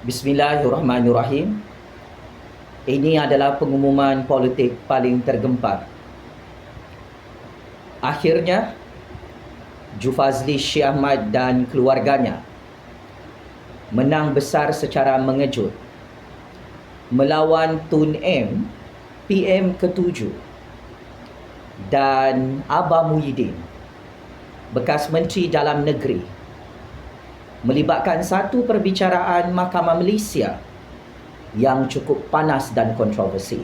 Bismillahirrahmanirrahim. Ini adalah pengumuman politik paling tergempar. Akhirnya, Jufazli Syekh Ahmad dan keluarganya menang besar secara mengejut melawan Tun M, PM ke-7 dan Abah Muhyiddin, bekas Menteri Dalam Negeri, melibatkan satu perbicaraan Mahkamah Malaysia yang cukup panas dan kontroversi.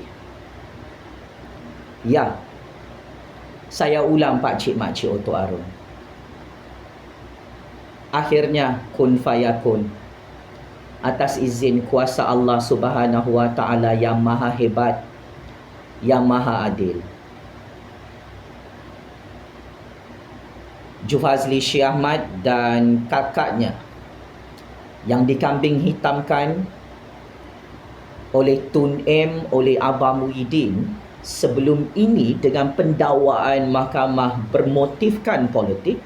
Ya, saya ulang Pakcik Makcik Oto Arun. Akhirnya kun fayakun, atas izin kuasa Allah Subhanahu Wa Taala yang maha hebat, yang maha adil, Jufazli Syekh Ahmad dan kakaknya yang dikambing hitamkan oleh Tun M, oleh Abah Muhyiddin sebelum ini dengan pendakwaan mahkamah bermotifkan politik,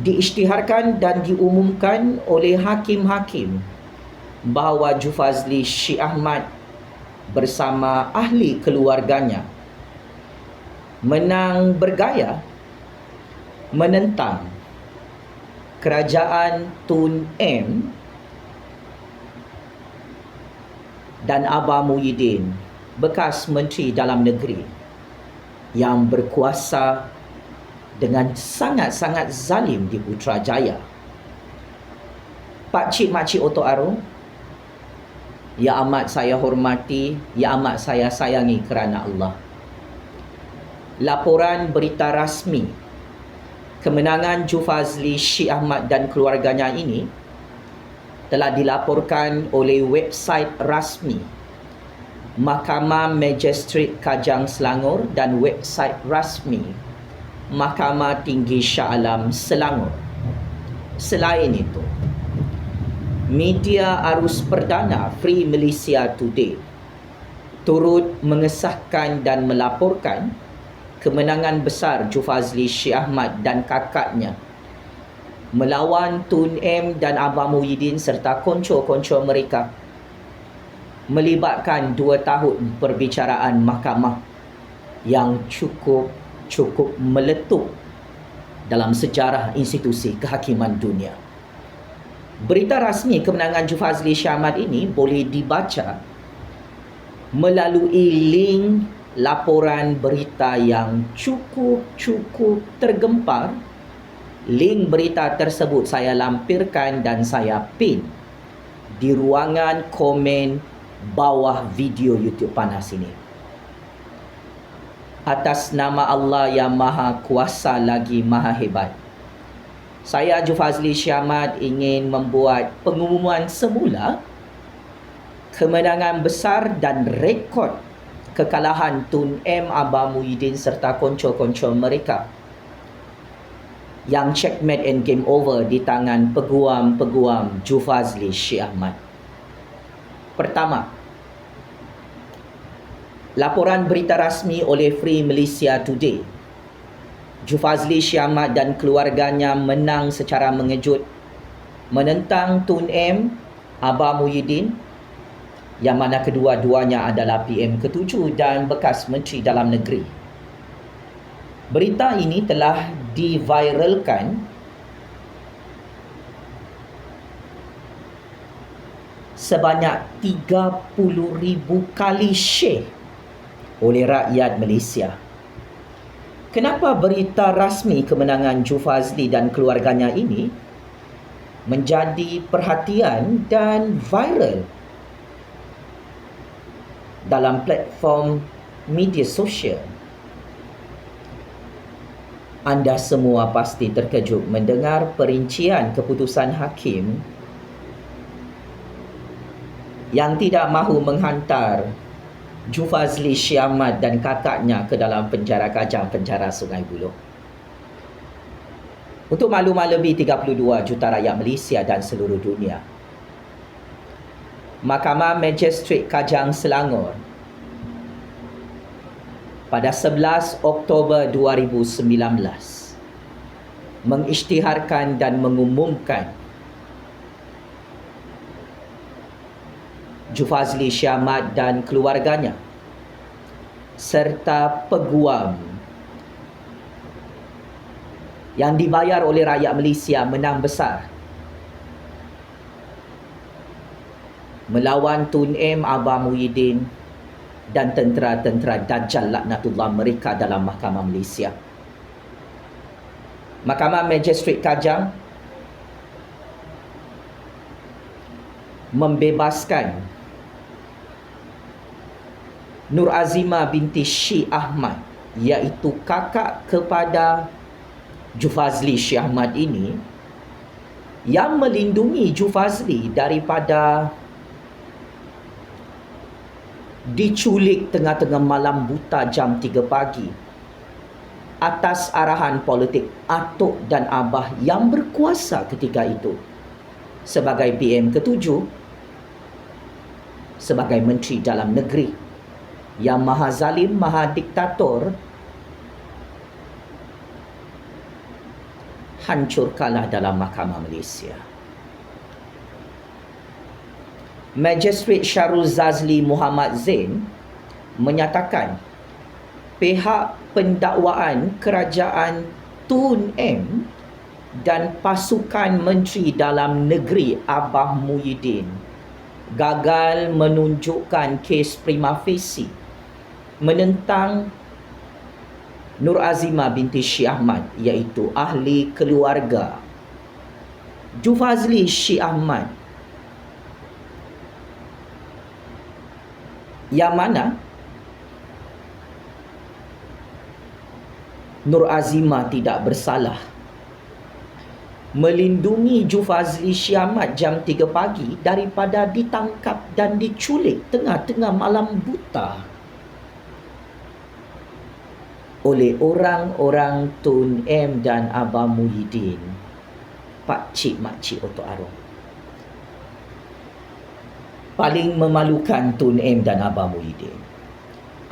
diisytiharkan dan diumumkan oleh hakim-hakim bahawa Jufazli Syekh Ahmad bersama ahli keluarganya menang bergaya menentang kerajaan Tun M dan Abah Muhyiddin, bekas Menteri Dalam Negeri, yang berkuasa dengan sangat-sangat zalim di Putrajaya. Pakcik Makcik Oto Arun, yang amat saya hormati, yang amat saya sayangi kerana Allah, laporan berita rasmi kemenangan Jufazli Syekh Ahmad dan keluarganya ini telah dilaporkan oleh website rasmi Mahkamah Magistrate Kajang Selangor dan website rasmi Mahkamah Tinggi Shah Alam Selangor. Selain itu, media arus perdana Free Malaysia Today turut mengesahkan dan melaporkan kemenangan besar Jufazli Syekh Ahmad dan kakaknya melawan Tun M dan Abah Muhyiddin serta konco-konco mereka, melibatkan 2 tahun perbicaraan mahkamah yang cukup meletup dalam sejarah institusi kehakiman dunia. Berita rasmi kemenangan Jufazli Syekh Ahmad ini boleh dibaca melalui link laporan berita yang cukup tergempar. Link berita tersebut saya lampirkan dan saya pin di ruangan komen bawah video YouTube panas ini. Atas nama Allah yang maha kuasa lagi maha hebat, saya Jufazli Syekh Ahmad ingin membuat pengumuman semula kemenangan besar dan rekod kekalahan Tun M, Abah Muhyiddin serta konco-konco mereka yang checkmate and game over di tangan peguam-peguam Jufazli Syekh Ahmad. Pertama, laporan berita rasmi oleh Free Malaysia Today. Jufazli Syekh Ahmad dan keluarganya menang secara mengejut menentang Tun M, Abah Muhyiddin, yang mana kedua-duanya adalah PM ke-7 dan bekas Menteri Dalam Negeri. Berita ini telah diviralkan sebanyak 30,000 kali share oleh rakyat Malaysia. Kenapa berita rasmi kemenangan Jufazli dan keluarganya ini menjadi perhatian dan viral dalam platform media sosial? Anda semua pasti terkejut mendengar perincian keputusan hakim yang tidak mahu menghantar Jufazli Syekh Ahmad dan kakaknya ke dalam penjara Kajang, penjara Sungai Buloh. Untuk maklumat lebih 32 juta rakyat Malaysia dan seluruh dunia, Mahkamah Magistrate Kajang Selangor pada 11 Oktober 2019 mengisytiharkan dan mengumumkan Jufazli Syahmat dan keluarganya serta peguam yang dibayar oleh rakyat Malaysia menang besar melawan Tun M, Abah Muhyiddin dan tentera-tentera Dajjal laknatullah mereka dalam Mahkamah Malaysia. Mahkamah Magistrate Kajang membebaskan Nur Azimah binti Syih Ahmad, iaitu kakak kepada Jufazli Syih Ahmad ini, yang melindungi Jufazli daripada diculik tengah-tengah malam buta jam 3 pagi atas arahan politik atuk dan abah yang berkuasa ketika itu sebagai PM ke-7, sebagai Menteri Dalam Negeri yang maha zalim, maha diktator, hancur kalah dalam Mahkamah Malaysia. Magistrate Syarul Zazli Muhammad Zain menyatakan pihak pendakwaan kerajaan Tun M dan pasukan Menteri Dalam Negeri Abah Muhyiddin gagal menunjukkan kes prima facie menentang Nur Azimah binti Syih Ahmad, iaitu ahli keluarga Jufazli Syih Ahmad, yang mana Nur Azimah tidak bersalah melindungi Jufazli Syih Ahmad jam 3 pagi daripada ditangkap dan diculik tengah-tengah malam buta oleh orang-orang Tun M dan Abah Muhyiddin, pakcik makcik Otok Arong. Paling memalukan Tun M dan Abah Muhyiddin,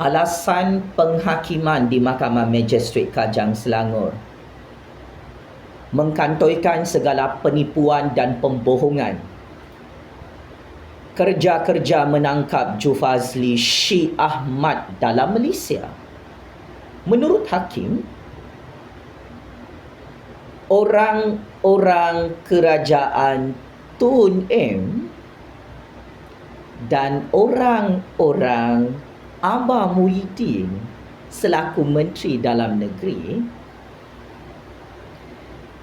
alasan penghakiman di Mahkamah Magistrate Kajang Selangor mengkantoikan segala penipuan dan pembohongan kerja-kerja menangkap Jufazli Syih Ahmad dalam Malaysia. Menurut hakim, orang-orang kerajaan Tun M dan orang-orang Abah Muhyiddin selaku Menteri Dalam Negeri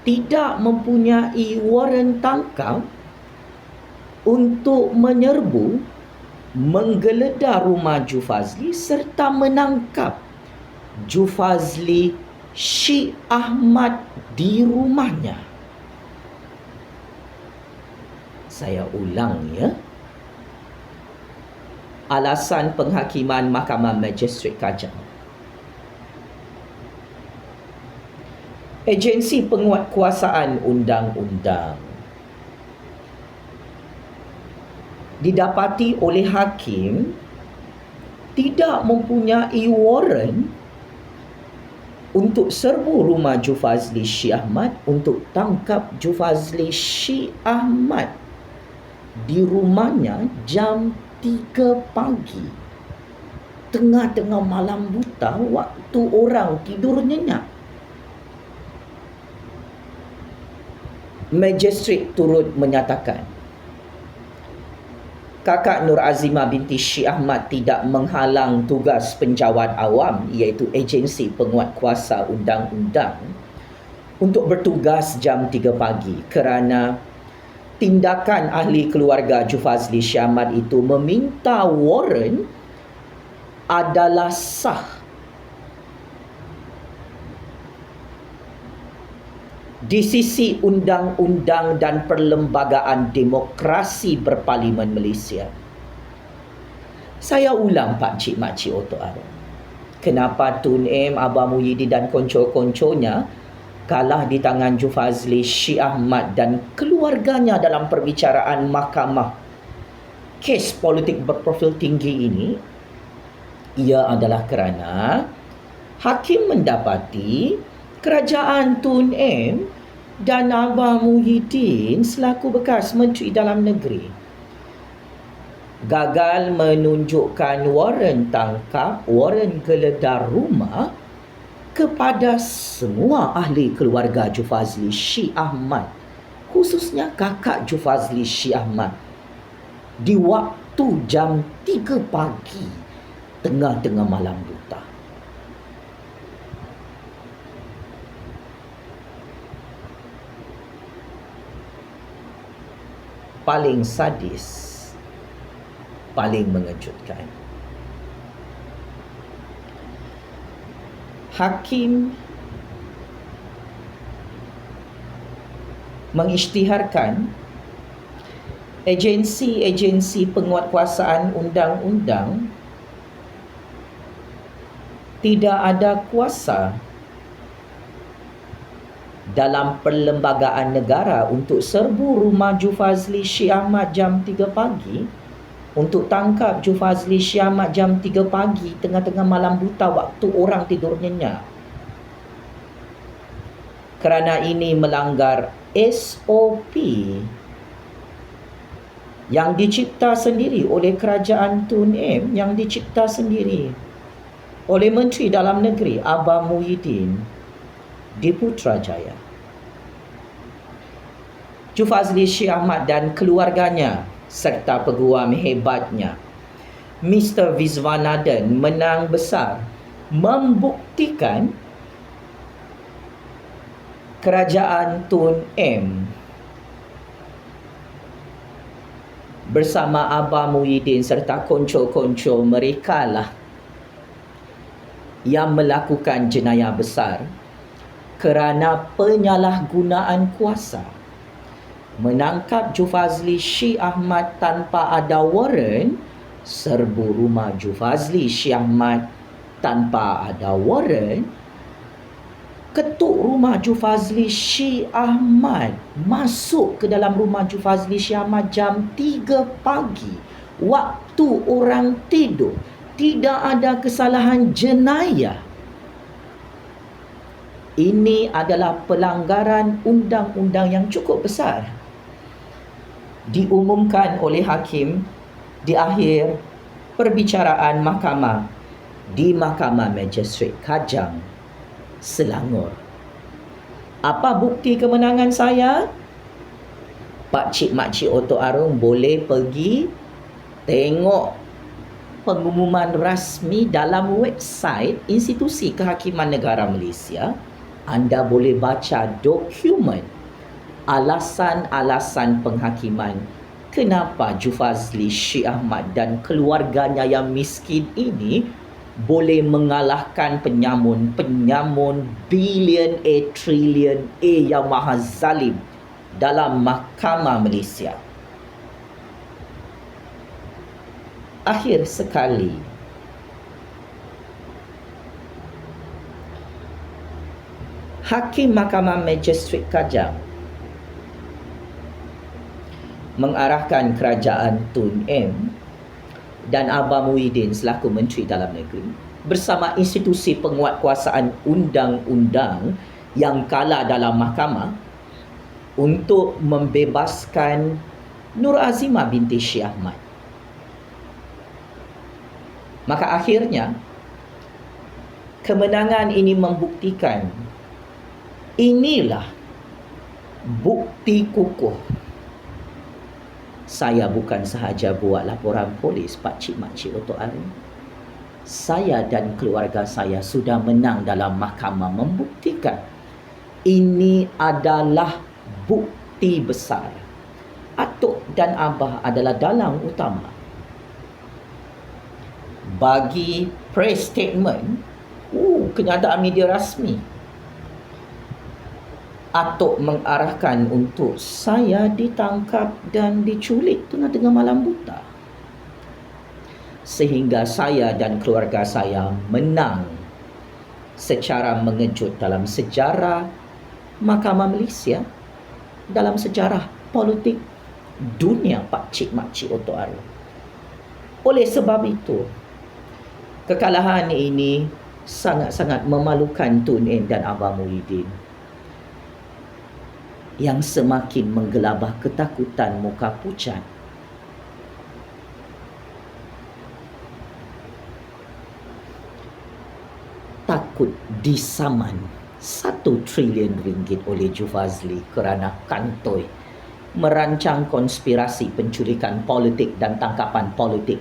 tidak mempunyai waran tangkap untuk menyerbu, menggeledah rumah Jufazli serta menangkap Jufazli Syih Ahmad di rumahnya. Saya ulang ya. Alasan penghakiman Mahkamah Magistrate Kajang. Agensi Penguatkuasaan Undang-Undang didapati oleh hakim tidak mempunyai waran untuk serbu rumah Jufazli Syih Ahmad untuk tangkap Jufazli Syih Ahmad di rumahnya jam 3 pagi, tengah-tengah malam buta, waktu orang tidur nyenyak. Magistrate turut menyatakan kakak Nur Azimah binti Syih Ahmad tidak menghalang tugas penjawat awam, iaitu Agensi Penguatkuasa Undang-Undang, untuk bertugas jam 3 pagi kerana tindakan ahli keluarga Jufazli Syih Ahmad itu meminta waran adalah sah. Di sisi undang-undang dan perlembagaan demokrasi berparlimen Malaysia. Saya ulang pakcik makcik Otok Arong. Kenapa Tun M, Abah Muhyiddin dan konco-konconya kalah di tangan Jufazli Syih Ahmad dan keluarganya dalam perbicaraan mahkamah kes politik berprofil tinggi ini? Ia adalah kerana hakim mendapati kerajaan Tun M dan Abah Muhyiddin selaku bekas Menteri Dalam Negeri gagal menunjukkan waran tangkap, waran geledah rumah kepada semua ahli keluarga Jufazli Syih Ahmad, khususnya kakak Jufazli Syih Ahmad, di waktu jam 3 pagi, tengah-tengah malam buta. Paling sadis, paling mengejutkan. Hakim mengisytiharkan agensi-agensi penguatkuasaan undang-undang tidak ada kuasa dalam perlembagaan negara untuk serbu rumah Jufazli Syih Ahmad jam 3 pagi, untuk tangkap Jufazli Syih Ahmad jam 3 pagi, tengah-tengah malam buta waktu orang tidur nyenyak. Kerana ini melanggar SOP yang dicipta sendiri oleh Kerajaan Tun M, yang dicipta sendiri oleh Menteri Dalam Negeri Abah Muhyiddin di Putrajaya. Jufazli Syih Ahmad dan keluarganya serta peguam hebatnya Mr. Viswanathan menang besar, membuktikan Kerajaan Tun M bersama Abah Muhyiddin serta konco-konco mereka lah yang melakukan jenayah besar kerana penyalahgunaan kuasa, menangkap Jufazli Syih Ahmad tanpa ada waran, serbu rumah Jufazli Syih Ahmad tanpa ada waran, ketuk rumah Jufazli Syih Ahmad, masuk ke dalam rumah Jufazli Syih Ahmad jam 3 pagi, waktu orang tidur, tidak ada kesalahan jenayah. Ini adalah pelanggaran undang-undang yang cukup besar. Diumumkan oleh hakim di akhir perbicaraan mahkamah di Mahkamah Magistrate Kajang, Selangor. Apa bukti kemenangan saya? Pakcik-makcik Otok Arung boleh pergi tengok pengumuman rasmi dalam website Institusi Kehakiman Negara Malaysia. Anda boleh baca dokumen alasan-alasan penghakiman kenapa Jufazli Syih Ahmad dan keluarganya yang miskin ini boleh mengalahkan penyamun bilion trilion yang maha zalim dalam Mahkamah Malaysia. Akhir sekali, Hakim Mahkamah Magistrate Kajang mengarahkan Kerajaan Tun M dan Abah Muhyiddin selaku Menteri Dalam Negeri bersama institusi penguatkuasaan undang-undang yang kalah dalam mahkamah untuk membebaskan Nur Azimah binti Syih Ahmad. Maka akhirnya kemenangan ini membuktikan inilah bukti kukuh. Saya bukan sahaja buat laporan polis, pakcik-makcik Otok Arung. Saya dan keluarga saya sudah menang dalam mahkamah, membuktikan ini adalah bukti besar. Atuk dan Abah adalah dalang utama bagi press statement kenyataan media rasmi. Atuk mengarahkan untuk saya ditangkap dan diculik tengah-tengah malam buta, sehingga saya dan keluarga saya menang secara mengejut dalam sejarah Mahkamah Malaysia, dalam sejarah politik dunia, pakcik-makcik Otok Arung. Oleh sebab itu, kekalahan ini sangat-sangat memalukan Tun M dan Abah Muhyiddin, yang semakin menggelabah ketakutan muka pucat takut disaman 1 trilion ringgit oleh Jufazli kerana kantoi merancang konspirasi penculikan politik dan tangkapan politik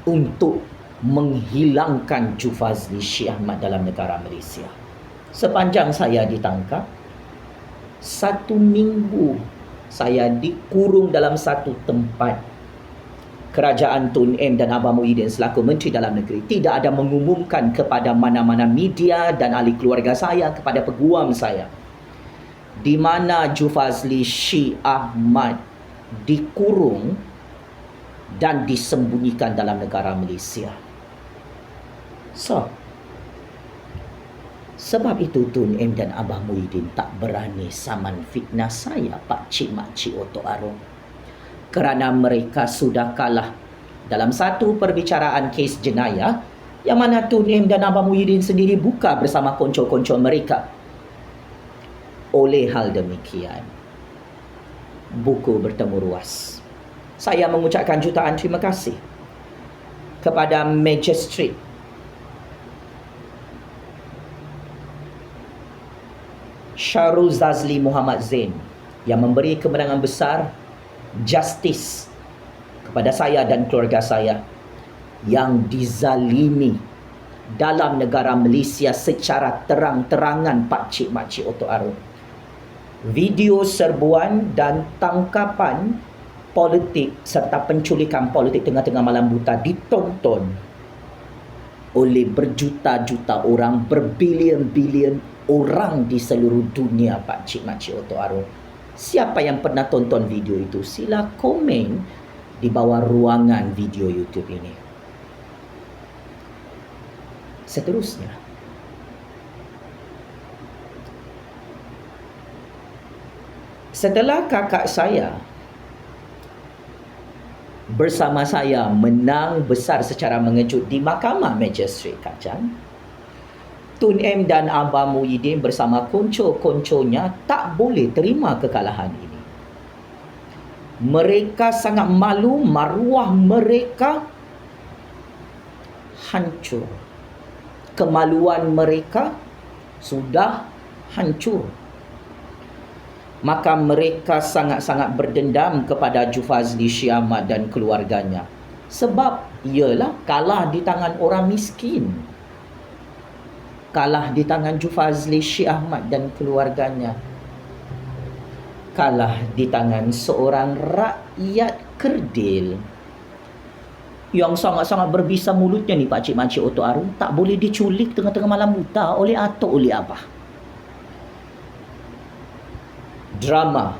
untuk menghilangkan Jufazli Syekh Ahmad dalam negara Malaysia. Sepanjang saya ditangkap, 1 minggu saya dikurung dalam satu tempat. Kerajaan Tun M dan Abang Muhyiddin selaku Menteri Dalam Negeri tidak ada mengumumkan kepada mana-mana media dan ahli keluarga saya, kepada peguam saya, di mana Jufazli Syekh Ahmad dikurung dan disembunyikan dalam negara Malaysia. Sebab itu Tun M dan Abang Muhyiddin tak berani saman fitnah saya, Pak Cik Mak Cik Otok Arung. Kerana mereka sudah kalah dalam satu perbicaraan kes jenayah yang mana Tun M dan Abang Muhyiddin sendiri buka bersama konco-konco mereka. Oleh hal demikian, buku bertemu ruas. Saya mengucapkan jutaan terima kasih kepada Magistrate Syarul Zazli Muhammad Zain yang memberi kemenangan besar justice kepada saya dan keluarga saya yang dizalimi dalam negara Malaysia secara terang-terangan, Pak Cik Mak Cik Otok Arung. Video serbuan dan tangkapan politik serta penculikan politik tengah-tengah malam buta ditonton oleh berjuta-juta orang, berbilion-bilion orang di seluruh dunia, Pak Cik Mak Cik Otok Arung. Siapa yang pernah tonton video itu, sila komen di bawah ruangan video YouTube ini. Seterusnya, setelah kakak saya bersama saya menang besar secara mengejut di Mahkamah Magistrate Kajang, Tun M dan Abang Muhyiddin bersama konco-konconya tak boleh terima kekalahan ini. Mereka sangat malu, maruah mereka hancur. Kemaluan mereka sudah hancur. Maka mereka sangat-sangat berdendam kepada Jufazli Syekh Ahmad dan keluarganya. Sebab ialah kalah di tangan orang miskin. Kalah di tangan Jufazli Syekh Ahmad dan keluarganya. Kalah di tangan seorang rakyat kerdil yang sangat-sangat berbisa mulutnya ni, Pak Cik Mak Cik Otok Arung. Tak boleh diculik tengah-tengah malam buta oleh atuk oleh abah. Drama,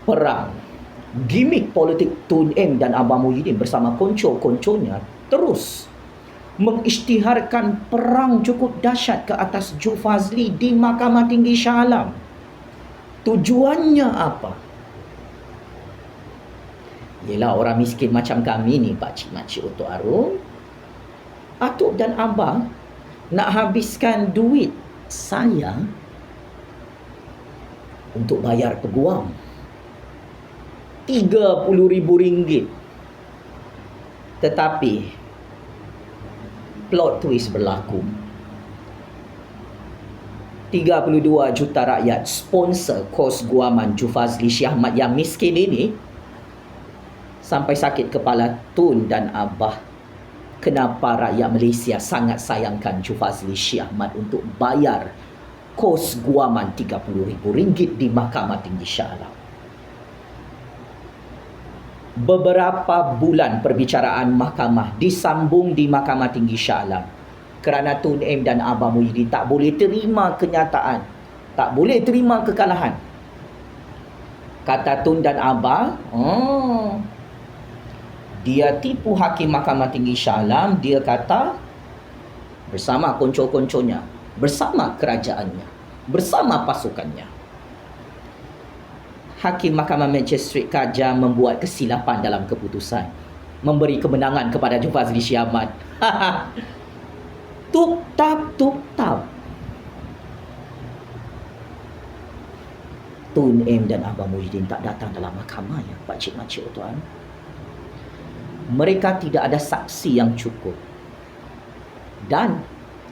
perang, gimik politik Tun M dan Abang Muhyiddin bersama konco-konconya terus mengisytiharkan perang cukup dahsyat ke atas Jufazli di Mahkamah Tinggi Shah Alam. Tujuannya apa? Yelah, orang miskin macam kami ni, Pak Cik Mak Cik Otok Arung, atuk dan abang nak habiskan duit saya untuk bayar peguam RM30,000. Tetapi plot twist berlaku. 32 juta rakyat sponsor kos guaman Jufazli Syekh Ahmad yang miskin ini sampai sakit kepala Tun dan Abah. Kenapa rakyat Malaysia sangat sayangkan Jufazli Syekh Ahmad untuk bayar kos guaman RM30,000 di Mahkamah Tinggi Shah Alam. Beberapa bulan perbicaraan mahkamah disambung di Mahkamah Tinggi Shah Alam kerana Tun M dan Abang Muhyiddin tak boleh terima kenyataan, tak boleh terima kekalahan. Kata Tun dan Abang, dia tipu hakim Mahkamah Tinggi Shah Alam. Dia kata bersama konco-konconya, bersama kerajaannya, bersama pasukannya, Hakim Mahkamah Magistrate Kajang membuat kesilapan dalam keputusan, memberi kemenangan kepada Jufazli Syekh Ahmad. Tuk-tap. Tun M dan Abang Muhyiddin tak datang dalam mahkamah, ya, Pak Cik Mak Cik Tuan. Mereka tidak ada saksi yang cukup. Dan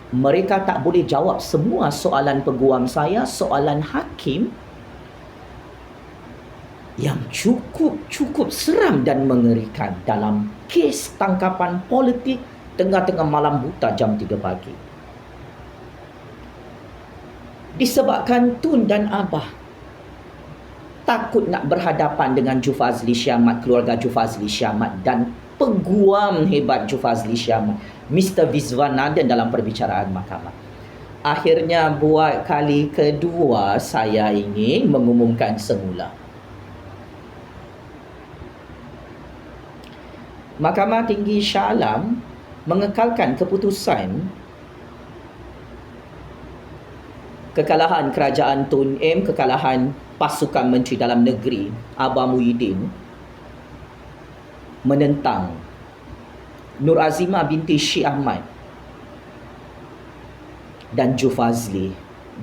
Mereka tak boleh jawab semua soalan peguam saya, soalan hakim yang cukup seram dan mengerikan dalam kes tangkapan politik tengah-tengah malam buta jam 3 pagi. Disebabkan Tun dan Abah takut nak berhadapan dengan Jufazli Syamat, keluarga Jufazli Syamat dan peguam hebat Jufazli Syamat, Mr. Viswanathan dalam perbicaraan mahkamah. Akhirnya buat kali kedua saya ingin mengumumkan semula. Mahkamah Tinggi Shah Alam mengekalkan keputusan kekalahan kerajaan Tun M, kekalahan pasukan Menteri Dalam Negeri Abah Muhyiddin menentang Nur Azimah binti Syekh Ahmad dan Jufazli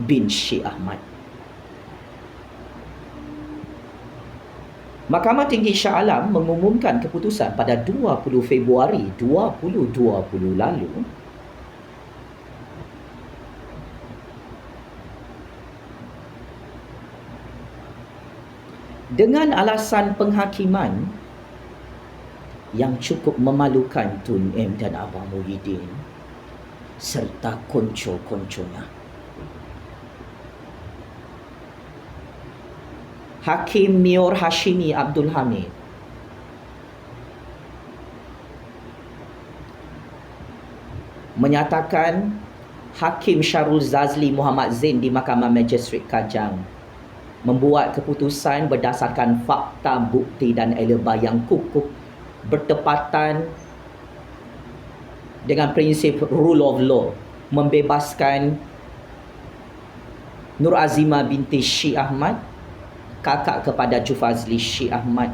bin Syekh Ahmad. Mahkamah Tinggi Shah Alam mengumumkan keputusan pada 20 Februari 2020 lalu dengan alasan penghakiman yang cukup memalukan Tun M dan Abah Muhyiddin serta konco-konconya. Hakim Mior Hashimi Abdul Hamid menyatakan Hakim Syarul Zazli Muhammad Zain di Mahkamah Magistrate Kajang membuat keputusan berdasarkan fakta, bukti dan eleba yang kukuh bertepatan dengan prinsip rule of law, membebaskan Nur Azimah binti Syekh Ahmad, kakak kepada Jufazli Syekh Ahmad,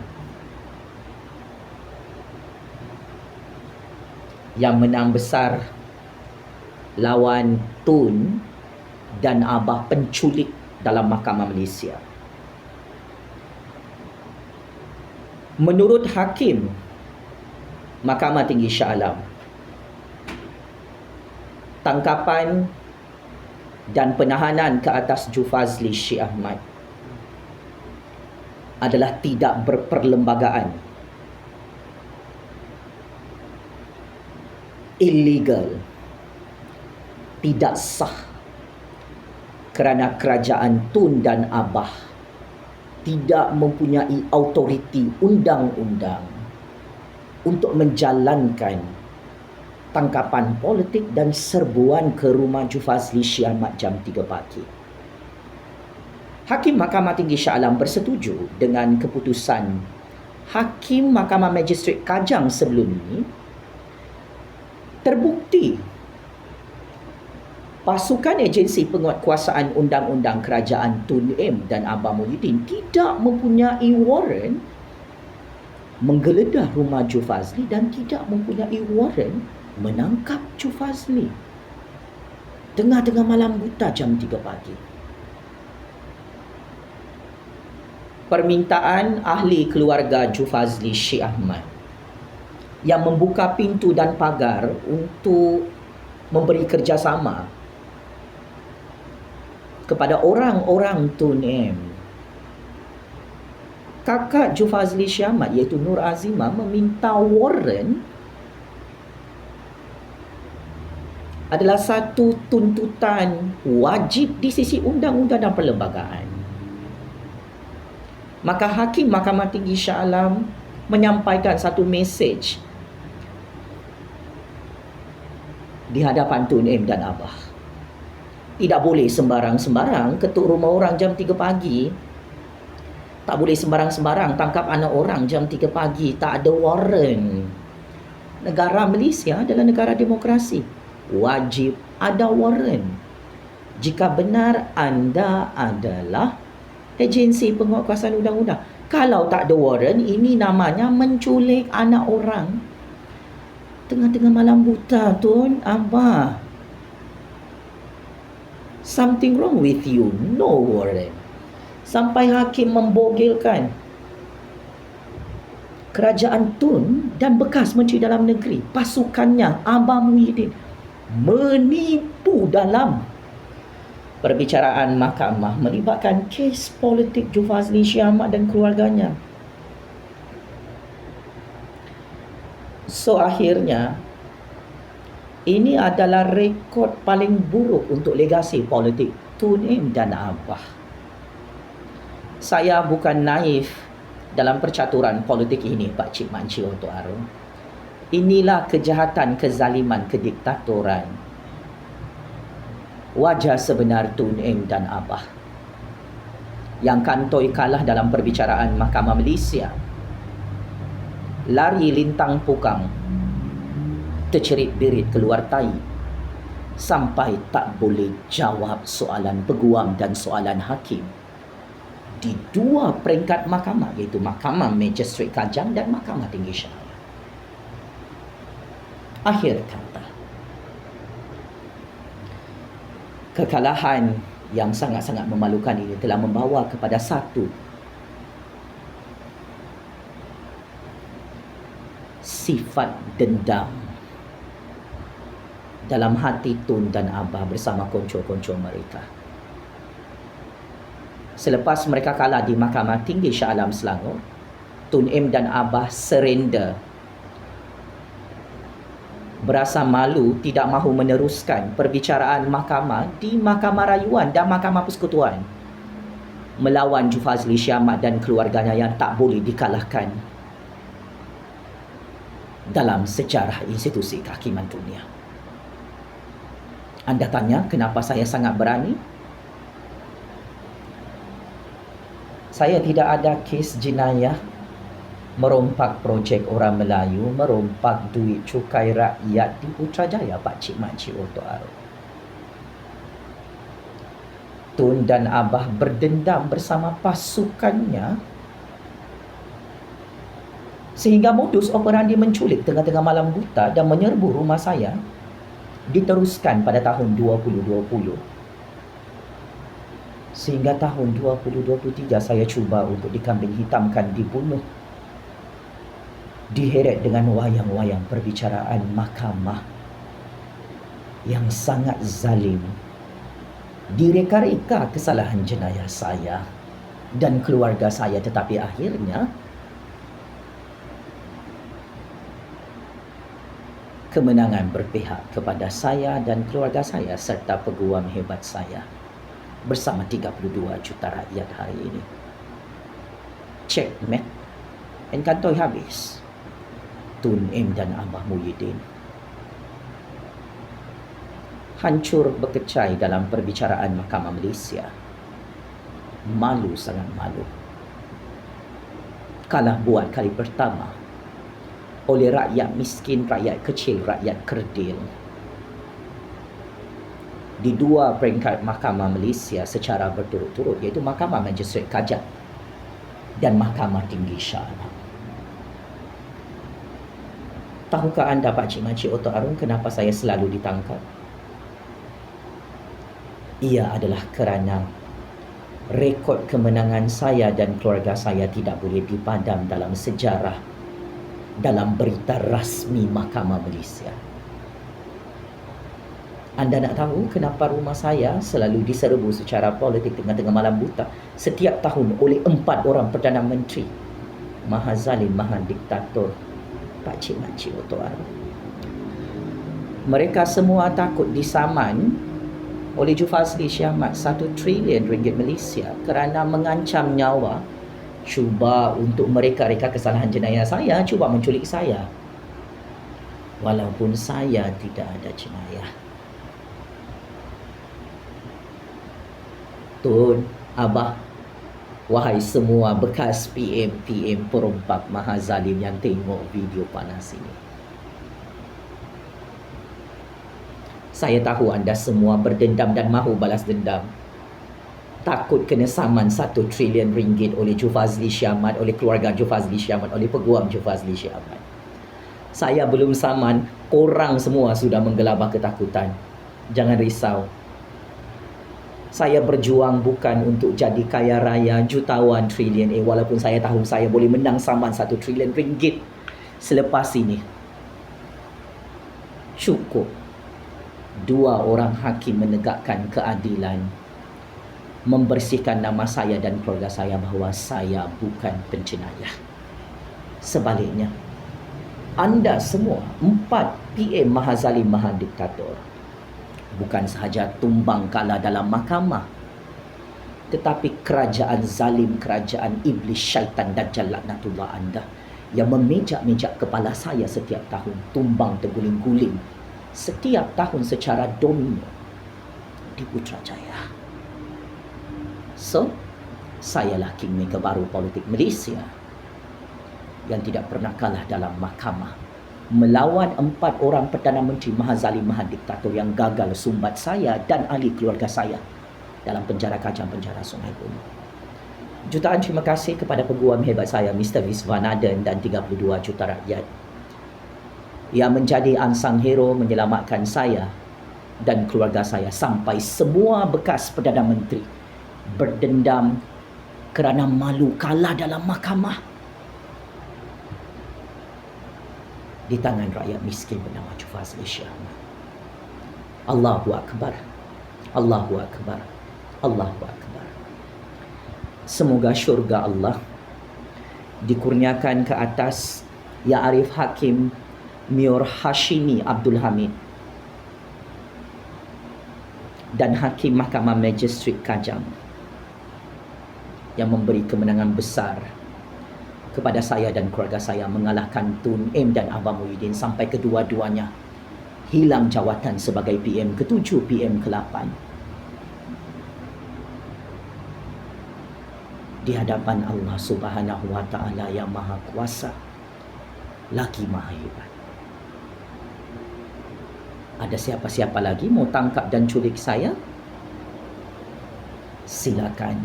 yang menang besar lawan Tun dan Abah penculik dalam Mahkamah Malaysia. Menurut Hakim Mahkamah Tinggi Shah Alam, tangkapan dan penahanan ke atas Jufazli Syekh Ahmad adalah tidak berperlembagaan, illegal, tidak sah, kerana kerajaan Tun dan Abah tidak mempunyai autoriti undang-undang untuk menjalankan tangkapan politik dan serbuan ke rumah Jufazli Syekh Ahmad jam 3 pagi. Hakim Mahkamah Tinggi Shah Alam bersetuju dengan keputusan Hakim Mahkamah Magistrate Kajang sebelum ini. Terbukti pasukan agensi penguatkuasaan undang-undang kerajaan Tun M dan Abah Muhyiddin tidak mempunyai warrant menggeledah rumah Jufazli dan tidak mempunyai warrant menangkap Jufazli tengah-tengah malam buta jam 3 pagi. Permintaan ahli keluarga Jufazli Syekh Ahmad yang membuka pintu dan pagar untuk memberi kerjasama kepada orang-orang Tun M. Kakak Jufazli Syekh Ahmad iaitu Nur Azimah meminta warrant adalah satu tuntutan wajib di sisi undang-undang dan perlembagaan. Maka Hakim Mahkamah Tinggi Shah Alam menyampaikan satu mesej di hadapan Tun M dan Abah. Tidak boleh sembarang-sembarang ketuk rumah orang jam 3 pagi. Tak boleh sembarang-sembarang tangkap anak orang jam 3 pagi. Tak ada warrant. Negara Malaysia adalah negara demokrasi. Wajib ada warrant. Jika benar anda adalah agensi penguatkuasaan undang-undang. Kalau tak ada warrant, ini namanya menculik anak orang tengah-tengah malam buta, Tun, Abah. Something wrong with you. No warrant. Sampai hakim membogilkan kerajaan Tun dan bekas Menteri Dalam Negeri, pasukannya Abah Muhyiddin menipu dalam perbicaraan mahkamah melibatkan kes politik Jufazli Syah Ahmad dan keluarganya. So akhirnya, ini adalah rekod paling buruk untuk legasi politik Tun M dan Abah. Saya bukan naif dalam percaturan politik ini, Pak Cik Mak Cik Oto Arun. Inilah kejahatan, kezaliman, kediktatoran. Wajah sebenar Tun M dan Abah yang kantoi kalah dalam perbicaraan Mahkamah Malaysia. Lari lintang pukang, tercerit-berit keluar tai, sampai tak boleh jawab soalan peguam dan soalan hakim di dua peringkat mahkamah, iaitu Mahkamah Magistrate Kajang dan Mahkamah Tinggi Syariah. Akhir kata, kekalahan yang sangat-sangat memalukan ini telah membawa kepada satu sifat dendam dalam hati Tun dan Abah bersama konco-konco mereka. Selepas mereka kalah di Mahkamah Tinggi Shah Alam Selangor, Tun M dan Abah surrender. Berasa malu tidak mahu meneruskan perbicaraan mahkamah di Mahkamah Rayuan dan Mahkamah Persekutuan melawan Jufazli Syah Ahmad dan keluarganya yang tak boleh dikalahkan dalam sejarah institusi kehakiman dunia. Anda tanya kenapa saya sangat berani? Saya tidak ada kes jenayah merompak projek orang Melayu, merompak duit cukai rakyat di Putrajaya, Pak Cik Mak Cik Oto Arun. Tun dan Abah berdendam bersama pasukannya sehingga modus operandi menculik tengah-tengah malam buta dan menyerbu rumah saya diteruskan pada tahun 2020. Sehingga tahun 2023 saya cuba untuk dikambing hitamkan, dibunuh, diheret dengan wayang-wayang perbicaraan mahkamah yang sangat zalim. Direka-reka kesalahan jenayah saya dan keluarga saya, tetapi akhirnya kemenangan berpihak kepada saya dan keluarga saya serta peguam hebat saya bersama 32 juta rakyat hari ini. Checkmate. Dan kantoi habis. Tun M dan Abah Muhyiddin hancur berkecai dalam perbicaraan Mahkamah Malaysia. Malu, sangat malu. Kalah buat kali pertama oleh rakyat miskin, rakyat kecil, rakyat kerdil di dua peringkat Mahkamah Malaysia secara berturut-turut, iaitu Mahkamah Magistrate Kajang dan Mahkamah Tinggi Shah Alam. Tahukah anda, Pak Cik Mak Cik Oto Arun, kenapa saya selalu ditangkap? Ia adalah kerana rekod kemenangan saya dan keluarga saya tidak boleh dipadam dalam sejarah, dalam berita rasmi Mahkamah Malaysia. Anda nak tahu kenapa rumah saya selalu diserbu secara politik tengah-tengah malam buta setiap tahun oleh 4 orang Perdana Menteri? Maha zalim, maha diktator Pak Cik Mak Cik Oto Arun. Mereka semua takut disaman oleh Jufazli Syah Ahmad 1 trilion ringgit Malaysia kerana mengancam nyawa, cuba untuk mereka-reka kesalahan jenayah saya, cuba menculik saya. Walaupun saya tidak ada jenayah. Tun, Abah, wahai semua bekas PM perompak maha zalim yang tengok video panas ini. Saya tahu anda semua berdendam dan mahu balas dendam. Takut kena saman 1 trilion ringgit oleh Jufazli Syah Ahmad, oleh keluarga Jufazli Syah Ahmad, oleh peguam Jufazli Syah Ahmad. Saya belum saman, korang semua sudah menggelabah ketakutan. Jangan risau. Saya berjuang bukan untuk jadi kaya raya jutawan trilion walaupun saya tahu saya boleh menang saman 1 trilion ringgit selepas ini. Cukup Dua orang hakim menegakkan keadilan, membersihkan nama saya dan keluarga saya bahawa saya bukan penjenayah. Sebaliknya, anda semua 4 PM maha zalim, maha diktator, bukan sahaja tumbang kalah dalam mahkamah, tetapi kerajaan zalim, kerajaan iblis, syaitan, dajjal, laknatullah anda yang memejak-mejak kepala saya setiap tahun, tumbang terguling-guling setiap tahun secara domino di Putrajaya. So, sayalah kingmaker baru politik Malaysia yang tidak pernah kalah dalam mahkamah melawan 4 orang Perdana Menteri maha zalim, maha diktator yang gagal sumbat saya dan ahli keluarga saya dalam penjara Kajang, penjara Sungai Buloh. Jutaan terima kasih kepada peguam hebat saya, Mr. Viswanaden, dan 32 juta rakyat yang menjadi unsung hero menyelamatkan saya dan keluarga saya sampai semua bekas Perdana Menteri berdendam kerana malu kalah dalam mahkamah di tangan rakyat miskin bernama Jufazli Shah Ahmad. Allahu Akbar, Allahu Akbar, Allahu Akbar. Semoga syurga Allah dikurniakan ke atas Ya Arif Hakim Mior Hashimi Abdul Hamid dan Hakim Mahkamah Magistrat Kajang yang memberi kemenangan besar kepada saya dan keluarga saya mengalahkan Tun M dan Abang Muhyiddin sampai kedua-duanya hilang jawatan sebagai PM ke-7, PM ke-8 di hadapan Allah Subhanahu wa Ta'ala yang Maha Kuasa lagi Maha Hebat. Ada siapa-siapa lagi mau tangkap dan culik saya? Silakan.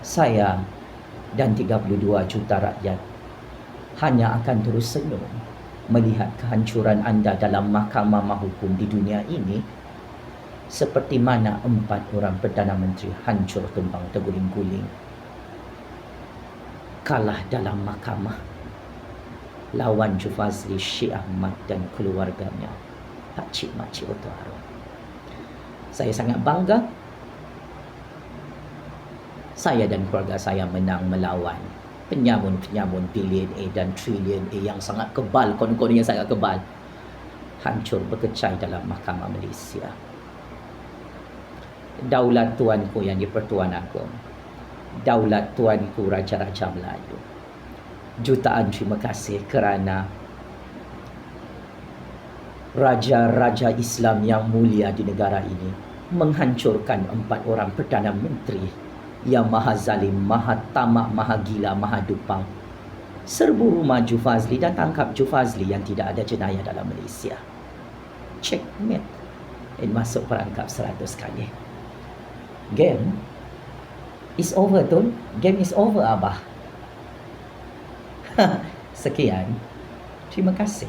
Saya dan 32 juta rakyat hanya akan terus senyum melihat kehancuran anda dalam mahkamah hukum di dunia ini, seperti mana 4 orang Perdana Menteri hancur tumbang terguling-guling, kalah dalam mahkamah lawan Jufazli Shah Ahmad dan keluarganya, Pakcik Makcik Oto Haron. Saya sangat bangga saya dan keluarga saya menang melawan penyamun-penyamun bilion A dan trilion A yang sangat kebal, kon-kon yang sangat kebal, hancur berkecai dalam mahkamah Malaysia. Daulat tuanku yang di-Pertuan Agong, daulat tuanku Raja-Raja Melayu, jutaan terima kasih kerana raja-raja Islam yang mulia di negara ini menghancurkan 4 orang Perdana Menteri yang maha zalim, maha tamak, maha gila, maha dupang. Serbu rumah Jufazli dan tangkap Jufazli yang tidak ada jenayah dalam Malaysia. Checkmate. Dan masuk perangkap 100 kali. Game is over, Tun. Game is over, Abah. Sekian. Terima kasih.